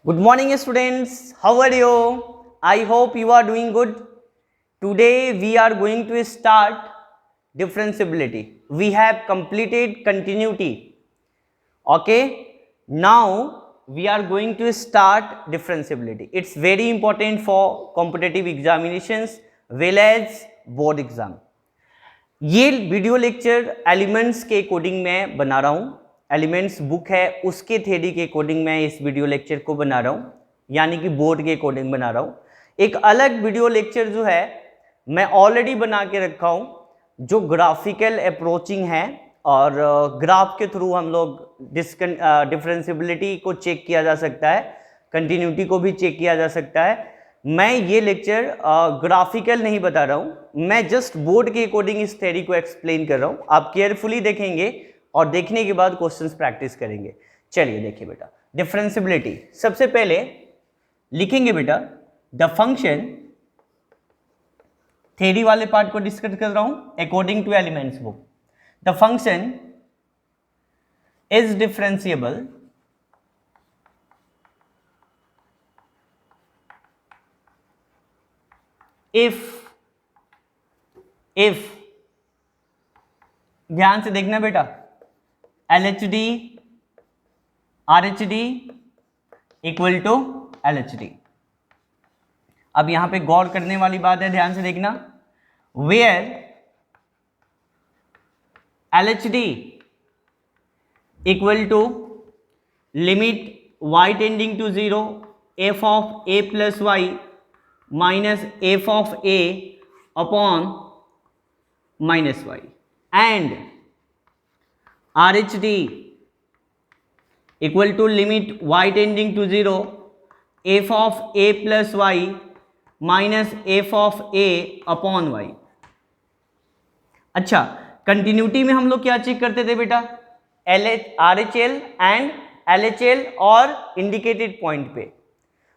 Good morning students, how are you? I hope you are doing good. Today we are going to start differentiability. We have completed continuity. Okay, now we are going to start differentiability. It's very important for competitive examinations well as board exam. ये video lecture elements के coding में बना रहा हूँ. Elements book है उसके theory के coding में इस वीडियो लेक्चर को बना रहा हूँ, यानी कि बोर्ड के कोडिंग बना रहा हूँ. एक अलग वीडियो लेक्चर जो है मैं ऑलरेडी बना के रखा हूँ जो ग्राफिकल अप्रोचिंग है और ग्राफ के थ्रू हम लोग डिफरेंशिएबिलिटी को चेक किया जा सकता है, कंटिन्यूटी को भी चेक किया जा सकता है. मैं ये लेक्चर ग्राफिकल नहीं बता रहा हूँ, मैं जस्ट बोर्ड के अकॉर्डिंग इस थ्योरी को एक्सप्लेन कर रहा हूँ. आप केयरफुली देखेंगे और देखने के बाद क्वेश्चंस प्रैक्टिस करेंगे. चलिए देखिए बेटा, डिफरेंशिएबिलिटी सबसे पहले लिखेंगे बेटा द फंक्शन. थ्योरी वाले पार्ट को डिस्कस कर रहा हूं according to elements book. The function is differentiable if ध्यान से देखना बेटा, LHD RHD equal to LHD. अब यहां पे गौर करने वाली बात है, ध्यान से देखना. Where LHD equal to limit y tending to 0 f of a plus y minus F of A upon minus y and RHD equal to limit y tending to 0 F of a plus y minus F of A upon y. अच्छा, continuity में हम लोग क्या check करते थे बेटा? RHL and LHL और indicated point पे.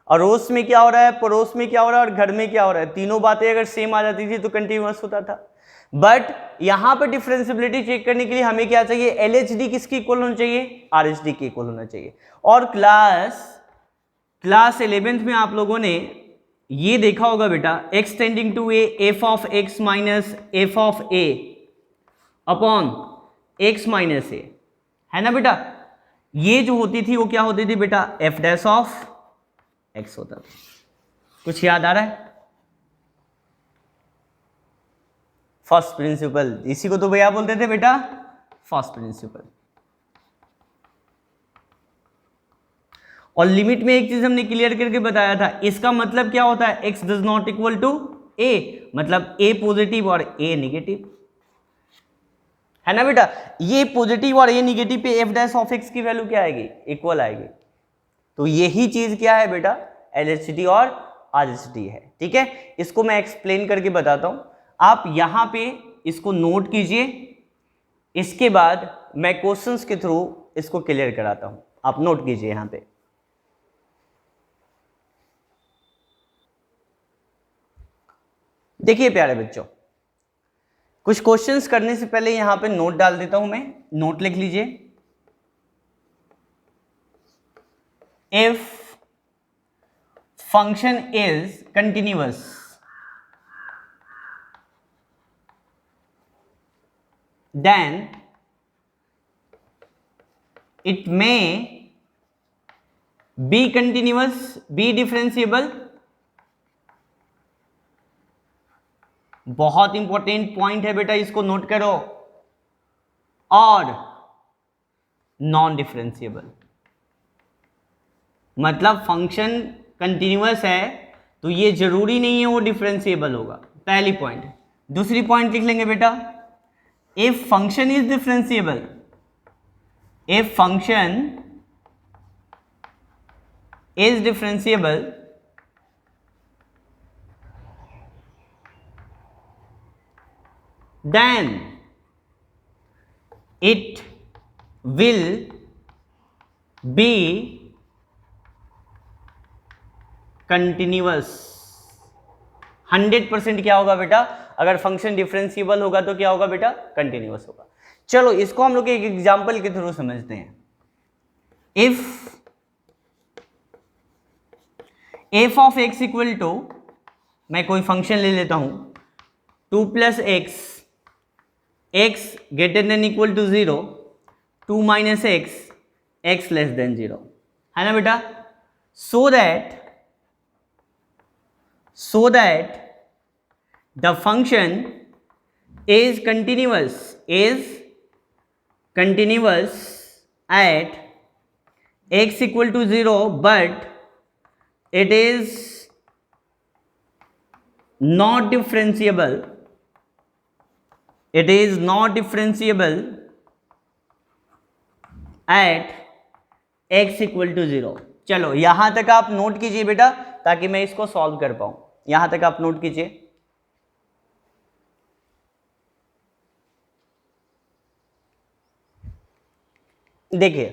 अड़ोस में क्या हो रहा है, पड़ोस में क्या हो रहा है और घर में क्या हो रहा है, तीनों बातें अगर सेम आ जाती थी तो कंटिन्यूअस होता था. बट यहां पर डिफरेंशिएबिलिटी चेक करने के लिए हमें क्या चाहिए? LHD किसकी इक्वल होना चाहिए? RHD की इक्वल होना चाहिए. और क्लास 11th में आप लोगों ने ये देखा होगा बेटा, x tending to A F of x minus F of A upon x minus A, है ना बेटा. ये जो होती थी वो क्या होती थी बेटा? एफ डैश ऑफ x होता था. कुछ याद आ रहा है? फर्स्ट प्रिंसिपल, इसी को तो भैया बोलते थे बेटा फर्स्ट प्रिंसिपल. और लिमिट में एक चीज हमने क्लियर करके बताया था, इसका मतलब क्या होता है? x does not equal to a, मतलब a पॉजिटिव और a नेगेटिव, है ना बेटा. ये पॉजिटिव और a नेगेटिव पे f डैश ऑफ x की वैल्यू क्या आएगी? इक्वल आएगी. तो यही चीज क्या है बेटा? LHD और RHD है. ठीक है, इसको मैं एक्सप्लेन करके बताता हूं. आप यहां पे इसको नोट कीजिए, इसके बाद मैं क्वेश्चंस के थ्रू इसको क्लियर कराता हूं. आप नोट कीजिए यहां पे. देखिए प्यारे बच्चों, कुछ क्वेश्चंस करने से पहले यहां पे नोट डाल देता हूं मैं. नोट लिख लीजिए. If function is continuous, then it may be continuous, be differentiable. बहुत इंपॉर्टेंट पॉइंट है बेटा, इसको नोट करो. और नॉन डिफरेंशिएबल, मतलब फंक्शन कंटिन्यूअस है तो ये जरूरी नहीं है वो डिफरेंशिएबल होगा. पहली पॉइंट. दूसरी पॉइंट लिख लेंगे बेटा, if function is differentiable, if function is differentiable then it will be continuous. 100% क्या होगा बेटा? अगर फंक्शन डिफरेंशिएबल होगा तो क्या होगा बेटा? कंटिन्यूअस होगा. चलो इसको हम लोग एक एग्जांपल के थ्रू समझते हैं. If f of x equal to, मैं कोई फंक्शन ले लेता हूं, 2 plus x, x greater than equal to 0, 2 minus x, x less than 0, है ना बेटा। So that the function is continuous at x equal to 0, but it is not differentiable at x equal to 0। चलो यहां तक आप note कीजिए बेटा, ताकि मैं इसको सॉल्व कर पाऊं। यहां तक आप नोट कीजिए। देखिए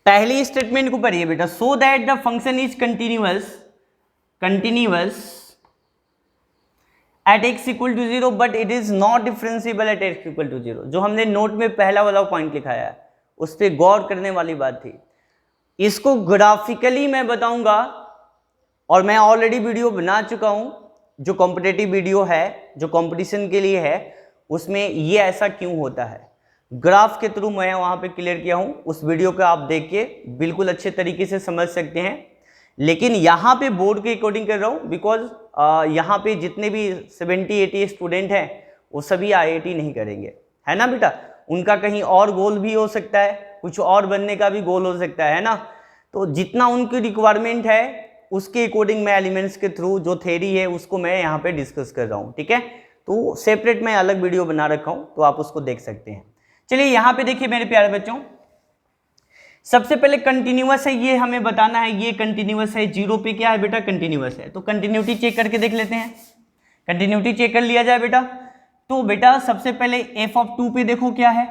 पहली स्टेटमेंट को पढ़िए बेटा, so that the function is continuous at x equal to 0 but it is not differentiable at x equal to 0। जो हमने नोट में पहला वाला पॉइंट लिखाया है उस पर गौर करने वाली बात थी। इसको ग्राफिकली मैं बताऊंगा, और मैं ऑलरेडी वीडियो बना चुका हूं जो कॉम्पिटिटिव वीडियो है, जो कंपटीशन के लिए है, उसमें ये ऐसा क्यों होता है ग्राफ के थ्रू मैं वहां पे क्लियर किया हूं। उस वीडियो को आप देख के बिल्कुल अच्छे तरीके से समझ सकते हैं। लेकिन यहाँ पे बोर्ड के अकॉर्डिंग कर रहा हूँ, बिकॉज यहाँ पे जितने भी 70-80 स्टूडेंट हैं वो सभी IIT नहीं करेंगे, है ना बेटा। उनका कहीं और गोल भी हो सकता है, कुछ और बनने का भी गोल हो सकता है ना। तो जितना उनकी रिक्वायरमेंट है उसके अकॉर्डिंग मैं एलिमेंट्स के थ्रू जो थ्योरी है उसको मैं यहाँ पे डिस्कस कर रहा हूँ, ठीक है। तो सेपरेट मैं अलग वीडियो बना रखा हूँ, तो आप उसको देख सकते हैं। चलिए यहाँ पे देखिए मेरे प्यारे बच्चों, सबसे पहले कंटिन्यूअस है ये हमें बताना है। ये कंटिन्यूअस है, 0 पे क्या है बेटा, कंटिन्यूअस है। तो कंटिन्यूटी चेक करके देख लेते हैं। कंटिन्यूटी चेक कर लिया जाए बेटा। तो बेटा सबसे पहले एफ ऑफ 2 पे देखो क्या है।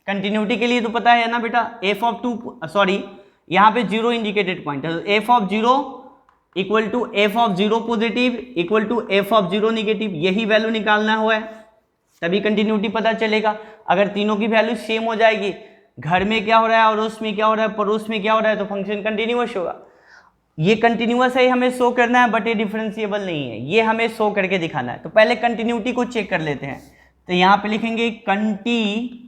कंटिन्यूटी के लिए तो पता है ना बेटा, एफ ऑफ 2 सॉरी यहाँ पे 0 इंडिकेटेड पॉइंट है। F of 0 equal to f of 0 positive equal to f of 0 negative, यही वैल्यू निकालना हुआ है, तभी कंटिन्यूटी पता चलेगा। अगर तीनों की वैल्यू सेम हो जाएगी, घर में क्या हो रहा है, अड़ोस में क्या हो रहा है, पड़ोस में क्या हो रहा है, तो फंक्शन कंटिन्यूअस होगा। ये कंटिन्यूअस है, हमें शो करना है, बट ये डिफरेंशिएबल नहीं है, ये हमें शो करके दिखाना है। तो पहले कंटिन्यूटी को चेक कर लेते हैं। तो यहाँ पे लिखेंगे continuous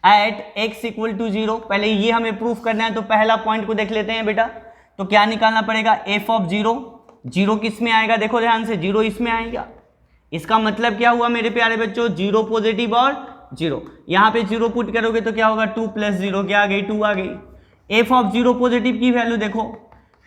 at x equal to 0। पहले ये हमें प्रूफ करना है, तो पहला पॉइंट को देख लेते हैं बेटा। तो क्या निकालना पड़ेगा, एफ ऑफ 0। 0 किस में आएगा, देखो ध्यान से, 0 इसमें आएगा। इसका मतलब क्या हुआ मेरे प्यारे बच्चों, 0 पॉजिटिव और 0। यहाँ पे 0 पुट करोगे तो क्या होगा, 2 प्लस 0 क्या आ गई, 2 आ गई। एफ ऑफ 0 पॉजिटिव की वैल्यू देखो,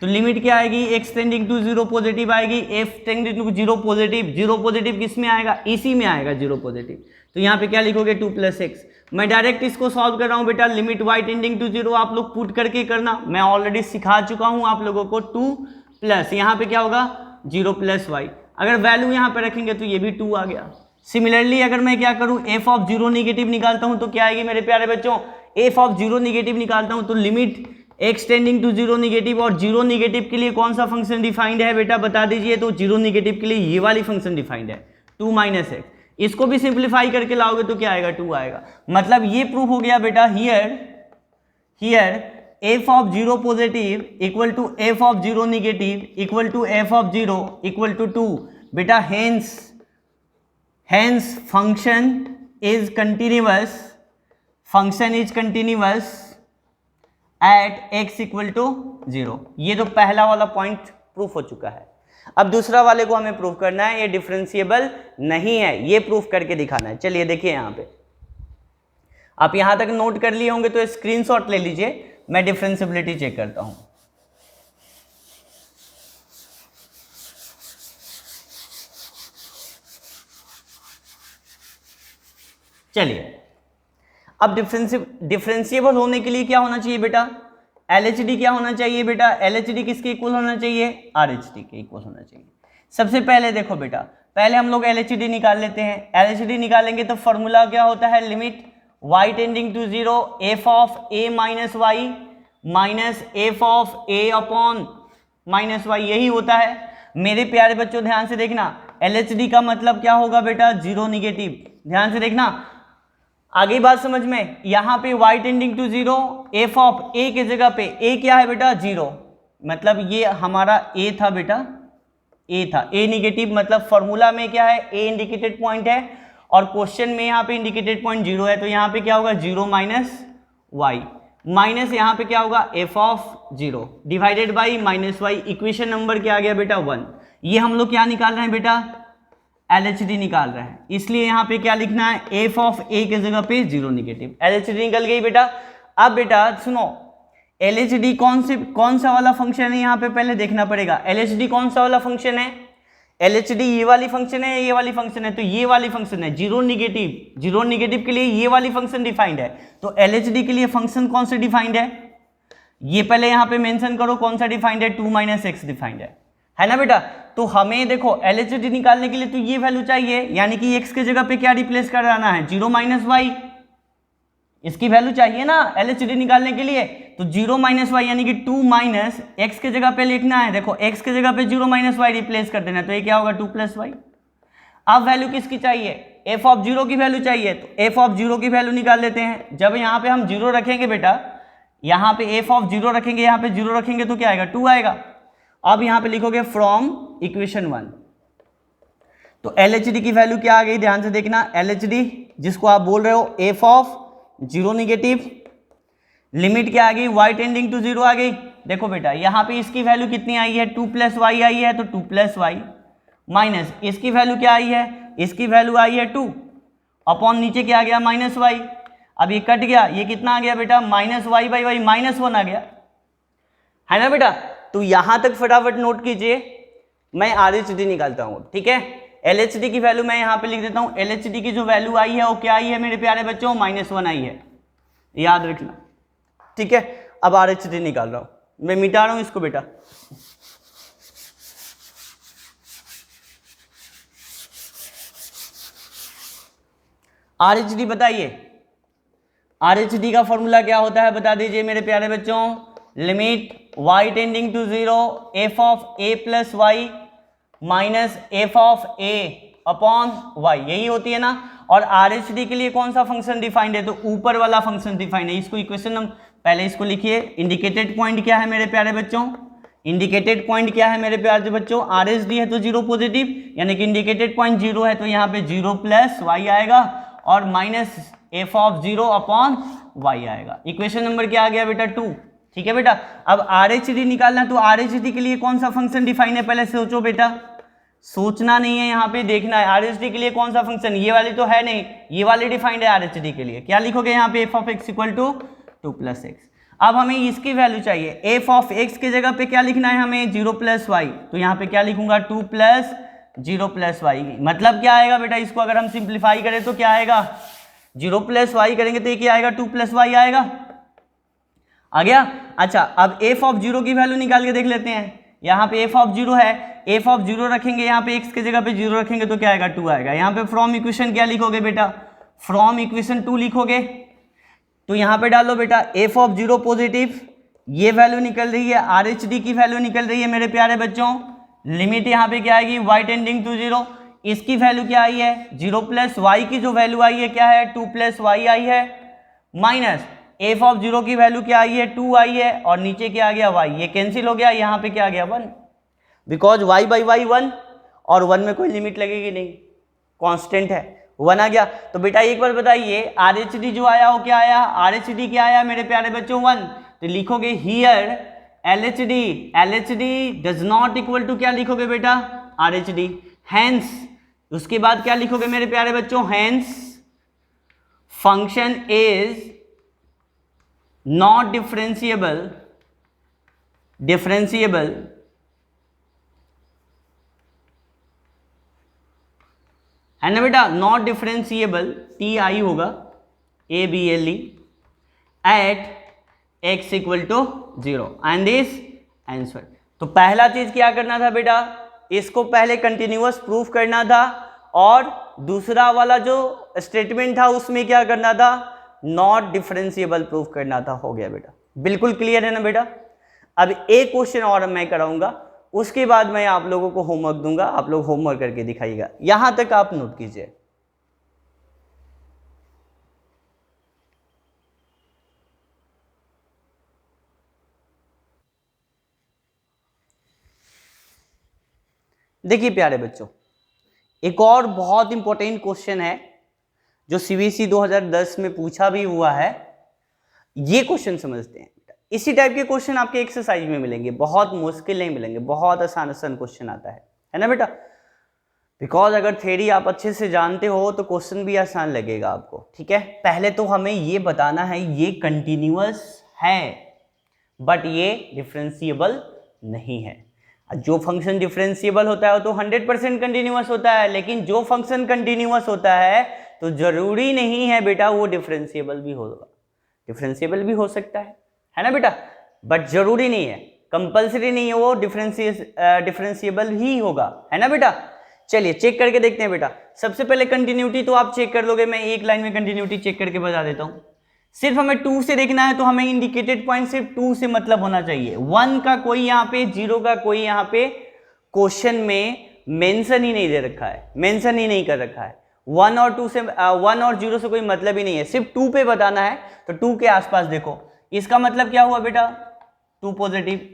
तो लिमिट क्या आएगी, एक्स टेंडिंग टू 0 पॉजिटिव आएगी। F tending to 0 positive, 0 positive किस में आएगा, इसी में आएगा 0 पॉजिटिव। तो यहाँ पे क्या लिखोगे, 2 प्लस एक्स। मैं डायरेक्ट इसको सॉल्व कर रहा हूँ बेटा, लिमिट वाई टेंडिंग टू 0 आप लोग पुट करके करना, मैं ऑलरेडी सिखा चुका हूँ आप लोगों को। 2 प्लस यहाँ पे क्या होगा, 0 प्लस वाई। अगर वैल्यू यहाँ पे रखेंगे तो ये भी 2 आ गया। सिमिलरली अगर मैं क्या करूँ, एफ ऑफ 0 निगेटिव निकालता हूँ तो क्या आएगी मेरे प्यारे बच्चों, एफ ऑफ 0 निगेटिव निकालता हूँ तो limit x tending to 0 negative, और 0 निगेटिव के लिए कौन सा फंक्शन डिफाइंड है बेटा बता दीजिए। तो 0 निगेटिव के लिए ये वाली फंक्शन डिफाइंड है, 2 माइनस एक्स। इसको भी सिंप्लीफाई करके लाओगे तो क्या आएगा, 2 आएगा। मतलब ये प्रूफ हो गया बेटा, here f of 0 positive equal to f of 0 negative equal to f of 0 equal to 2 बेटा। hence function is continuous at x equal to 0। ये तो पहला वाला पॉइंट प्रूफ हो चुका है। अब दूसरा वाले को हमें प्रूफ करना है, ये डिफरेंशिएबल नहीं है, ये प्रूफ करके दिखाना है। चलिए देखिए यहाँ पे, आप यहाँ तक नोट कर लिए होंगे तो स्क्रीनशॉट ले लीजिए, मैं डिफरेंशिएबिलिटी चेक करता हूँ। चलिए अब डिफरेंशिएबल होने के लिए क्या होना चाहिए बेटा, LHD क्या होना चाहिए बेटा, LHD किसके इक्वल होना चाहिए, RHD के इक्वल होना चाहिए। सबसे पहले देखो बेटा, पहले हम लोग LHD निकाल लेते हैं। LHD निकालेंगे तो फॉर्मूला क्या होता है, limit y tending to 0 F of a minus y minus F of a upon minus y, यही होता है मेरे प्यारे बच्चों। ध्यान से देखना, LHD का मतलब क्या होगा बेटा, 0 निगेटिव। ध्यान से देखना, आगे बात समझ में, यहां पे y tending to 0, F of A की जगह पे ए क्या है बेटा 0, मतलब ये हमारा a था बेटा, a था, a निगेटिव, मतलब फॉर्मूला में क्या है a इंडिकेटेड पॉइंट है और क्वेश्चन में यहाँ पे इंडिकेटेड पॉइंट 0 है, तो यहाँ पे क्या होगा 0 माइनस वाई, माइनस यहाँ पे क्या होगा f of 0 divided by minus y, equation number क्या आ गया बेटा 1। ये हम लोग क्या निकाल रहे हैं बेटा LHD निकाल रहे हैं, इसलिए यहाँ पे क्या लिखना है एफ ऑफ ए के जगह पे 0 निगेटिव, LHD निकल गई बेटा। अब बेटा सुनो LHD कौन सा वाला फंक्शन है यहाँ पे पहले देखना पड़ेगा, LHD कौन सा वाला फंक्शन है, LHD ये वाली फंक्शन है, ये वाली फंक्शन है, तो ये वाली फंक्शन है 0 निगेटिव, 0 निगेटिव के लिए ये वाली फंक्शन डिफाइंड है, तो LHD के लिए फंक्शन कौन सा डिफाइंड है, ये पहले यहाँ पे मेंशन करो कौन सा डिफाइंड है, 2 - x डिफाइंड है ना बेटा। तो हमें देखो LHD निकालने के लिए तो ये वैल्यू चाहिए, यानी कि x के जगह पे क्या रिप्लेस कराना है 0 - y, इसकी वैल्यू चाहिए ना LHD निकालने के लिए, तो 0 - y यानी कि 2 - x के जगह पे लिखना है, देखो x के जगह पे 0 - y रिप्लेस कर देना, तो ये क्या होगा 2 + y। अब वैल्यू किसकी चाहिए, f ऑफ 0 की वैल्यू चाहिए, तो f ऑफ 0 की वैल्यू निकाल लेते हैं। जब यहाँ पे हम 0 रखेंगे बेटा, यहाँ पे f ऑफ 0 रखेंगे, यहाँ पे 0 रखेंगे तो क्या आएगा 2 आएगा। अब यहाँ पे लिखोगे फ्रॉम इक्वेशन 1, तो LHD की वैल्यू क्या आ गई ध्यान से देखना, LHD जिसको आप बोल रहे हो f ऑफ 0 निगेटिव, लिमिट क्या आ गई y टेंडिंग टू 0 आ गई। देखो बेटा यहाँ पे इसकी वैल्यू कितनी आई है 2 + y आई है, तो 2 + y माइनस इसकी वैल्यू क्या आई है, इसकी वैल्यू आई है 2 अपॉन नीचे क्या आ गया -y। अब ये कट गया, ये कितना आ गया बेटा -y/y -1 आ गया, है ना बेटा। तो यहां तक फटाफट नोट कीजिए, मैं RHD निकालता हूं, ठीक है। LHD की वैल्यू मैं यहां पे लिख देता हूं, LHD की जो वैल्यू आई है वो क्या आई है मेरे प्यारे बच्चों -1 आई है, याद रखना, ठीक है। अब RHD निकाल रहा हूं, मैं मिटा रहा हूं इसको बेटा। RHD बताइए, RHD का फॉर्मूला क्या होता है बता दीजिए मेरे प्यारे बच्चों, limit y tending to 0 f of a + y minus f of a upon y, यही होती है ना। और RHD के लिए कौन सा फंक्शन डिफाइंड है, तो ऊपर वाला फंक्शन डिफाइंड है। इसको इक्वेशन नंबर पहले इसको लिखिए, इंडिकेटेड पॉइंट क्या है मेरे प्यारे बच्चों, इंडिकेटेड पॉइंट क्या है मेरे प्यारे बच्चों, RHD है तो 0 पॉजिटिव, यानी कि इंडिकेटेड पॉइंट 0 है, तो यहाँ पे 0 + y आएगा और minus f of 0 upon y आएगा। इक्वेशन नंबर क्या आ गया बेटा 2, ठीक है बेटा। अब RHD निकालना, तो RHD के लिए कौन सा फंक्शन डिफाइन है पहले सोचो बेटा, सोचना नहीं है यहाँ पे देखना है। RHD के लिए कौन सा फंक्शन, ये वाली तो है नहीं, ये वाली डिफाइंड है RHD के लिए, क्या लिखोगे यहाँ पे f ऑफ x = 2 + x। अब हमें इसकी वैल्यू चाहिए, f ऑफ x की जगह पे क्या लिखना है हमें 0 + y, तो यहाँ पे क्या लिखूंगा 2 + 0 + y, मतलब क्या आएगा बेटा, इसको अगर हम सिंप्लीफाई करें तो क्या आएगा 0 + y करेंगे तो ये क्या आएगा 2 + y आएगा, आ गया। अच्छा अब f ऑफ 0 की वैल्यू निकाल के देख लेते हैं, यहाँ पे f ऑफ 0 है, f ऑफ 0 रखेंगे यहाँ पे x की जगह पे 0 रखेंगे तो क्या आएगा 2 आएगा। यहाँ पे फ्रॉम इक्वेशन क्या लिखोगे बेटा, फ्रॉम इक्वेशन 2 लिखोगे, तो यहाँ पे डालो बेटा f ऑफ 0 पॉजिटिव, ये वैल्यू निकल रही है, RHD की वैल्यू निकल रही है मेरे प्यारे बच्चों, लिमिट यहाँ पे क्या आएगी y टेंडिंग टू 0, इसकी वैल्यू क्या आई है 0 + y की जो वैल्यू आई है क्या है 2 + y आई है, माइनस f ऑफ 0 की वैल्यू क्या आई है 2 आई है, और नीचे क्या आ गया y, ये कैंसिल हो गया, यहाँ पे क्या आ गया 1, बिकॉज y/y 1 और 1 में कोई लिमिट लगेगी नहीं, कांस्टेंट है, 1 आ गया। तो बेटा एक बार बताइए RHD जो आया वो क्या आया, RHD क्या आया मेरे प्यारे बच्चों 1, तो लिखोगे here LHD does not equal to क्या लिखोगे बेटा RHD, हैंस उसके बाद क्या लिखोगे मेरे प्यारे बच्चों, hence function is not differentiable है ना बेटा, नॉट डिफरेंशिएबल TI होगा ABLE at x = 0 and this answer. तो पहला चीज क्या करना था बेटा, इसको पहले कंटिन्यूअस प्रूफ करना था, और दूसरा वाला जो स्टेटमेंट था उसमें क्या करना था, नॉट डिफरेंशिएबल प्रूफ करना था। हो गया बेटा, बिल्कुल क्लियर है ना बेटा। अब एक क्वेश्चन और मैं कराऊंगा, उसके बाद मैं आप लोगों को होमवर्क दूंगा, आप लोग होमवर्क करके दिखाइएगा, यहां तक आप नोट कीजिए। देखिए प्यारे बच्चों, एक और बहुत इंपॉर्टेंट क्वेश्चन है जो सीबीएसई 2010 में पूछा भी हुआ है। ये क्वेश्चन समझते हैं। इसी टाइप के क्वेश्चन आपके एक्सरसाइज में मिलेंगे, बहुत मुश्किल नहीं मिलेंगे, बहुत आसान आसान क्वेश्चन आता है ना बेटा। बिकॉज अगर थ्योरी आप अच्छे से जानते हो तो क्वेश्चन भी आसान लगेगा आपको, ठीक है। पहले तो हमें ये बताना है ये कंटिन्यूअस है बट ये डिफरेंशिएबल नहीं है। जो फंक्शन डिफरेंशिएबल होता है तो 100% कंटिन्यूअस होता है, लेकिन जो फंक्शन कंटिन्यूअस होता है तो जरूरी नहीं है बेटा वो डिफरेंशिएबल भी होगा। डिफरेंशिएबल भी हो सकता है ना बेटा, बट जरूरी नहीं है, कंपल्सरी नहीं है वो डिफरेंशिएबल ही होगा, है ना बेटा। चलिए चेक करके देखते हैं बेटा। सबसे पहले कंटिन्यूटी तो आप चेक कर लोगे, मैं एक लाइन में कंटिन्यूटी चेक करके बता देता हूं। सिर्फ हमें 2 से देखना है तो हमें इंडिकेटेड पॉइंट सिर्फ 2 से मतलब होना चाहिए। 1 का कोई यहाँ पे, 0 का कोई यहाँ पे क्वेश्चन में मेंशन ही नहीं दे रखा है, मेंशन ही नहीं कर रखा है। 1 और 2 से 1 और 0 से कोई मतलब ही नहीं है, सिर्फ 2 पे बताना है। तो 2 के आसपास देखो, इसका मतलब क्या हुआ बेटा 2 पॉजिटिव,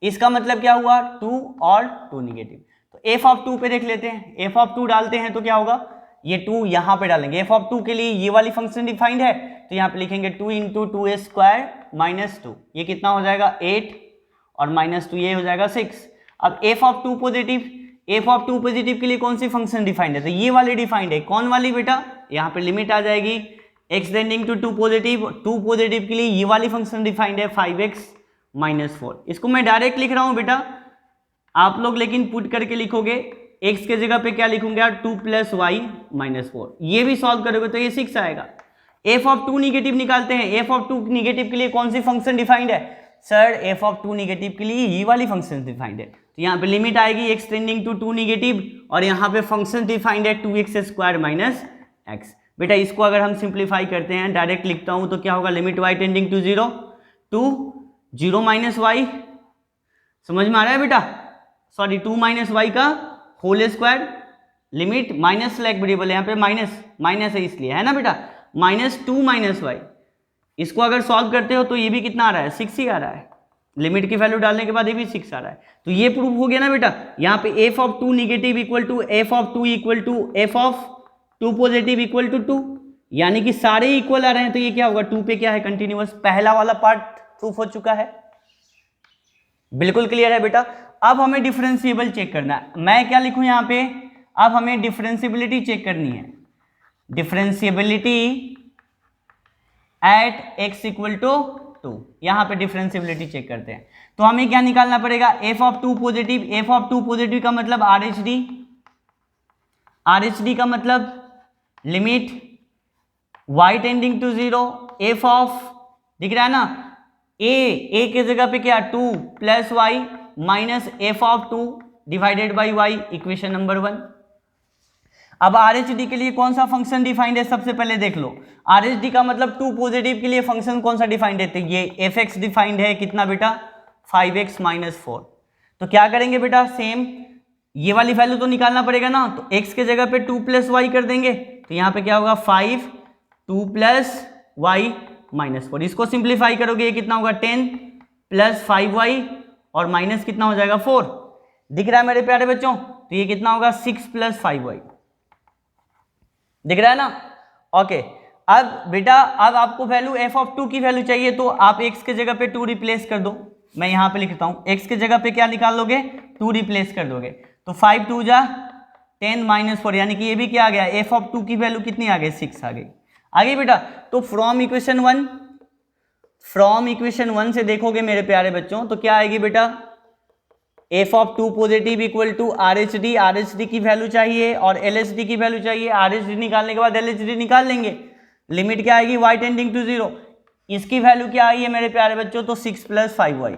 इसका मतलब क्या हुआ 2 और 2 निगेटिव। तो एफ ऑफ 2 पे देख लेते हैं, एफ ऑफ 2 डालते हैं तो क्या होगा, ये 2 यहां पे डालेंगे। एफ ऑफ 2 के लिए ये वाली फंक्शन डिफाइंड है तो यहां पे लिखेंगे 2 इंटू 2 स्क्वायर माइनस 2, ये कितना हो जाएगा 8 और माइनस 2 ये हो जाएगा 6। अब F of 2 positive, f of 2 positive के लिए कौन सी फंक्शन डिफाइंड है, तो ये वाली डिफाइंड है। कौन वाली बेटा, यहाँ पे लिमिट आ जाएगी x tending to 2 positive, 2 positive के लिए ये वाली फंक्शन डिफाइंड है 5x माइनस 4। इसको मैं डायरेक्ट लिख रहा हूं बेटा, आप लोग लेकिन पुट करके लिखोगे, x के जगह पे क्या लिखूंगे यार 2 प्लस वाई माइनस 4। ये भी सॉल्व करोगे तो ये 6 आएगा। एफ ऑफ 2 निगेटिव निकालते हैं, एफ ऑफ 2 निगेटिव के लिए कौन सी फंक्शन डिफाइंड है सर, एफ ऑफ 2 निगेटिव के लिए ये वाली फंक्शन डिफाइंड है। तो यहाँ पे लिमिट आएगी x टेंडिंग टू 2 निगेटिव और यहाँ पे फंक्शन डिफाइंड है 2x स्क्वायर माइनस x। बेटा इसको अगर हम सिंप्लीफाई करते हैं, डायरेक्ट लिखता हूं तो क्या होगा, limit y tending to 0 to 0 minus y, समझ में आ रहा है बेटा, सॉरी 2 माइनस वाई का whole square, limit minus slack variable यहाँ पे माइनस है इसलिए, है ना बेटा, माइनस 2 माइनस वाई। इसको अगर सॉल्व करते हो तो ये भी कितना आ रहा है 6 ही आ रहा है, लिमिट की वैल्यू डालने के बाद ये भी 6 आ रहा है। तो ये प्रूफ हो गया ना बेटा। यहाँ पे f of 2 negative equal to f of 2 equal to f of 2 positive equal to 2, यानी कि सारे इक्वल आ रहे हैं। तो ये क्या होगा 2 पे क्या है कंटिन्यूअस। पहला वाला पार्ट प्रूफ हो चुका है, बिल्कुल क्लियर है बेटा। अब हमें डिफरेंशिएबल चेक करना है, मैं क्या लिखूं यहाँ पे, अब हमें डिफरेंशिएबिलिटी चेक करनी है, differentiability at x equal to 2। यहां पे डिफरेंशिएबिलिटी चेक करते हैं तो हमें क्या निकालना पड़ेगा, f of 2 positive, f of 2 positive का मतलब RHD, RHD का मतलब limit y tending to 0, F of दिख रहा है ना, a के जगह पे क्या 2 plus y minus F of 2 divided by y, equation number 1। अब RHD के लिए कौन सा फंक्शन डिफाइंड है, सबसे पहले देख लो। RHD का मतलब 2 पॉजिटिव के लिए फंक्शन कौन सा डिफाइंड है, तो ये fx डिफाइंड है, कितना बेटा 5x माइनस 4। तो क्या करेंगे बेटा, सेम ये वाली वैल्यू तो निकालना पड़ेगा ना, तो x के जगह पे 2 प्लस वाई कर देंगे तो यहाँ पे क्या होगा 5 2 प्लस वाई माइनस 4। इसको सिंप्लीफाई करोगे ये कितना होगा 10 प्लस 5y और माइनस कितना हो जाएगा 4, दिख रहा है मेरे प्यारे बच्चों। तो ये कितना होगा 6 प्लस 5y, दिख रहा है ना। ओके अब बेटा अब आपको वैल्यू एफ ऑफ 2 की वैल्यू चाहिए तो आप x के जगह पे 2 रिप्लेस कर दो, मैं यहां पे लिखता हूं x के जगह पे क्या निकाल लोगे 2 रिप्लेस कर दोगे तो 5 2 जा 10 माइनस 4, यानी कि ये भी क्या आ गया एफ ऑफ 2 की वैल्यू कितनी आ गई 6 आ गई। आगे बेटा तो फ्रॉम इक्वेशन 1 से देखोगे मेरे प्यारे बच्चों तो क्या आएगी बेटा, f of 2 positive equal to RHD, RHD की वैल्यू चाहिए और LHD की वैल्यू चाहिए। RHD निकालने के बाद LHD निकाल लेंगे, लिमिट क्या आएगी y टेंडिंग टू 0, इसकी वैल्यू क्या आई है मेरे प्यारे बच्चों तो 6 प्लस 5y,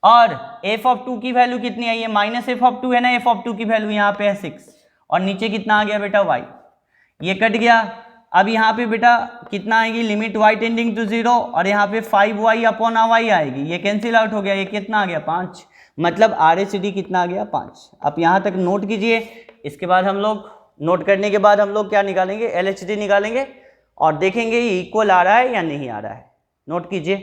और एफ ऑफ 2 की वैल्यू कितनी आई है माइनस एफ ऑफ 2 है ना, एफ ऑफ 2 की वैल्यू यहाँ पे है 6 और नीचे कितना आ गया बेटा y, ये कट गया। अब यहाँ पे बेटा कितना आएगी लिमिट y टेंडिंग टू 0 और यहाँ पे 5y अपॉन y आएगी, ये कैंसिल आउट हो गया, ये कितना आ गया 5, मतलब RHD कितना आ गया 5। आप यहाँ तक नोट कीजिए, इसके बाद हम लोग नोट करने के बाद हम लोग क्या निकालेंगे LHD निकालेंगे और देखेंगे ये इक्वल आ रहा है या नहीं आ रहा है, नोट कीजिए।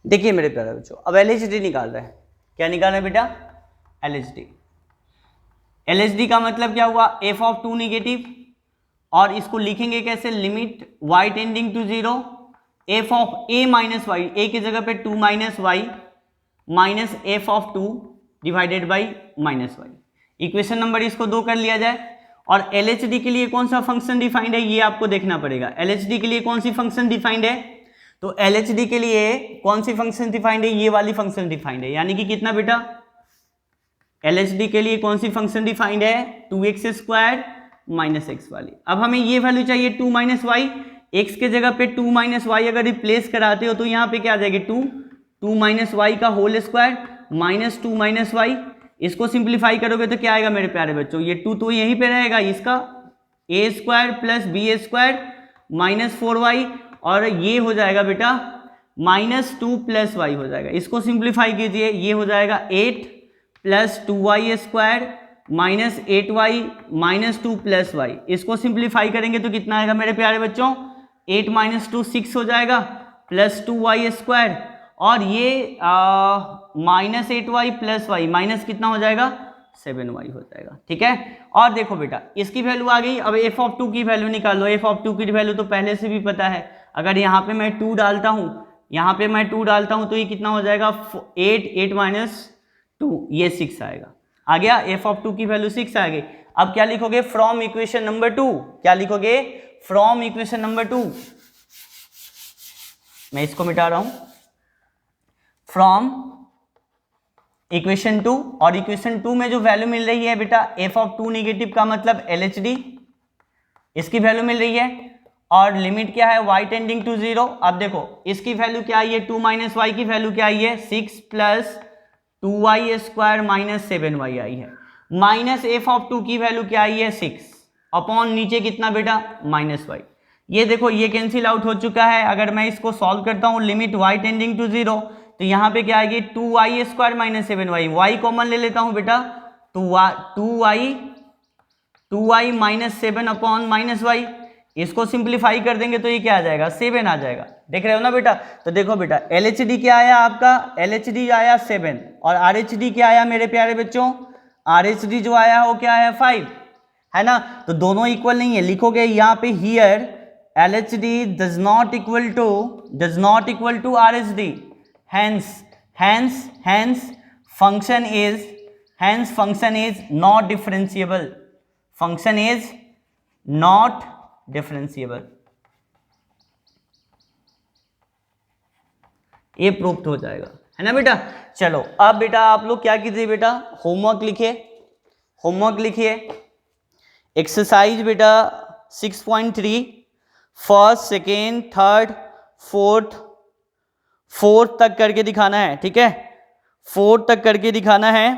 देखिए मेरे प्यारे बच्चों, अब LHD निकाल रहे हैं। क्या निकाल रहे हैं बेटा? LHD। LHD का मतलब क्या हुआ? f ऑफ 2 नेगेटिव, और इसको लिखेंगे कैसे? Limit y tending to 0 f of a minus y, a की जगह पे 2 minus y minus f of 2 divided by minus y. Equation number इसको 2 कर लिया जाए। और LHD के लिए कौन सा फंक्शन डिफाइंड है ये आपको देखना पड़ेगा। LHD के लिए कौन सी फंक्शन डिफाइंड है? तो LHD के लिए कौन सी फंक्शन डिफाइंड है? ये वाली फंक्शन डिफाइंड है, यानी कि कितना बेटा? LHD के लिए कौन सी फंक्शन डिफाइंड है? 2x स्क्वायर माइनस एक्स वाली। अब हमें ये वैल्यू चाहिए 2 माइनस वाई, एक्स के जगह पे 2 माइनस वाई अगर रिप्लेस कराते हो तो यहाँ पे क्या आ जाएगी? 2 माइनस वाई का whole square minus 2 minus y. इसको सिंप्लीफाई करोगे तो क्या आएगा मेरे प्यारे बच्चों? ये 2 तो यहीं पे रहेगा, इसका a square plus b square minus 4y, और ये हो जाएगा बेटा माइनस 2 प्लस वाई हो जाएगा। इसको सिंप्लीफाई कीजिए, ये हो जाएगा 8 plus 2y square minus 8y minus 2 plus y. इसको सिंप्लीफाई करेंगे तो कितना आएगा मेरे प्यारे बच्चों? 8 माइनस 2 6 हो जाएगा प्लस 2y स्क्वायर, और ये minus 8y plus y minus कितना हो जाएगा? 7y हो जाएगा। ठीक है, और देखो बेटा इसकी वैल्यू आ गई। अब f ऑफ 2 की वैल्यू निकाल लो। f ऑफ 2 की वैल्यू तो पहले से भी पता है। अगर यहाँ पे मैं 2 डालता हूँ, यहाँ पे मैं 2 डालता हूँ तो ये कितना हो जाएगा? 8 माइनस 2, ये 6 आएगा। आ गया, f ऑफ 2 की वैल्यू 6 आ गई। अब क्या लिखोगे? From equation number 2। क्या लिखोगे? From equation number 2। मैं इसको मिटा रहा हूं। फ्रॉम इक्वेशन 2, और इक्वेशन 2 में जो वैल्यू मिल रही है बेटा f ऑफ 2 नेगेटिव का मतलब LHD, इसकी वैल्यू मिल रही है। और लिमिट क्या है? y tending to 0। अब देखो इसकी वैल्यू क्या आई है? 2 माइनस वाई की वैल्यू क्या आई है? 6 plus 2y square minus 7y आई है। माइनस f ऑफ 2 की वैल्यू क्या आई है? 6 अपॉन नीचे कितना बेटा? Minus y. ये देखो ये कैंसिल आउट हो चुका है। अगर मैं इसको सॉल्व करता हूँ लिमिट y टेंडिंग टू 0, तो यहाँ पे क्या आएगी? 2y square minus 7y। y common ले लेता हूँ बेटा, तो 2y minus 7 upon minus y. इसको सिंप्लीफाई कर देंगे तो ये क्या आ जाएगा? 7 आ जाएगा। देख रहे हो ना बेटा? तो देखो बेटा LHD क्या आया आपका? LHD आया 7, और RHD क्या आया मेरे प्यारे बच्चों? RHD जो आया वो क्या है? 5, है ना? तो दोनों इक्वल नहीं है। लिखोगे यहाँ पे here LHD does not equal to RHD, hence function is not differentiable. Function is not differentiable. ये प्रूफ हो जाएगा, है ना बेटा? चलो अब बेटा आप लोग क्या कीजिए बेटा? होमवर्क लिखिए। एक्सरसाइज बेटा 6.3 फर्स्ट, सेकेंड, थर्ड, फोर्थ तक करके दिखाना है। ठीक है, 4 तक करके दिखाना है।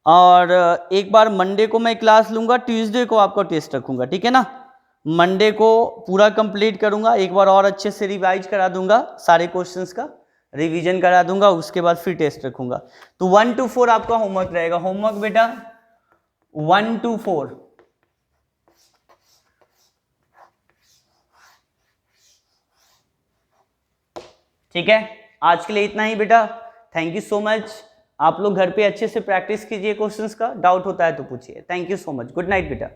और एक बार मंडे को मैं क्लास लूंगा, ट्यूसडे को आपको टेस्ट रखूंगा। ठीक है ना? मंडे को पूरा कंप्लीट करूंगा, एक बार और अच्छे से रिवाइज करा दूंगा, सारे क्वेश्चंस का रिवीजन करा दूंगा, उसके बाद फिर टेस्ट रखूंगा। तो 1 to 4 आपका होमवर्क रहेगा। होमवर्क बेटा 1 to 4। ठीक है, आज के लिए इतना ही बेटा। Thank you so much. आप लोग घर पे अच्छे से प्रैक्टिस कीजिए क्वेश्चंस का, डाउट होता है तो पूछिए। Thank you so much. Good night बेटा।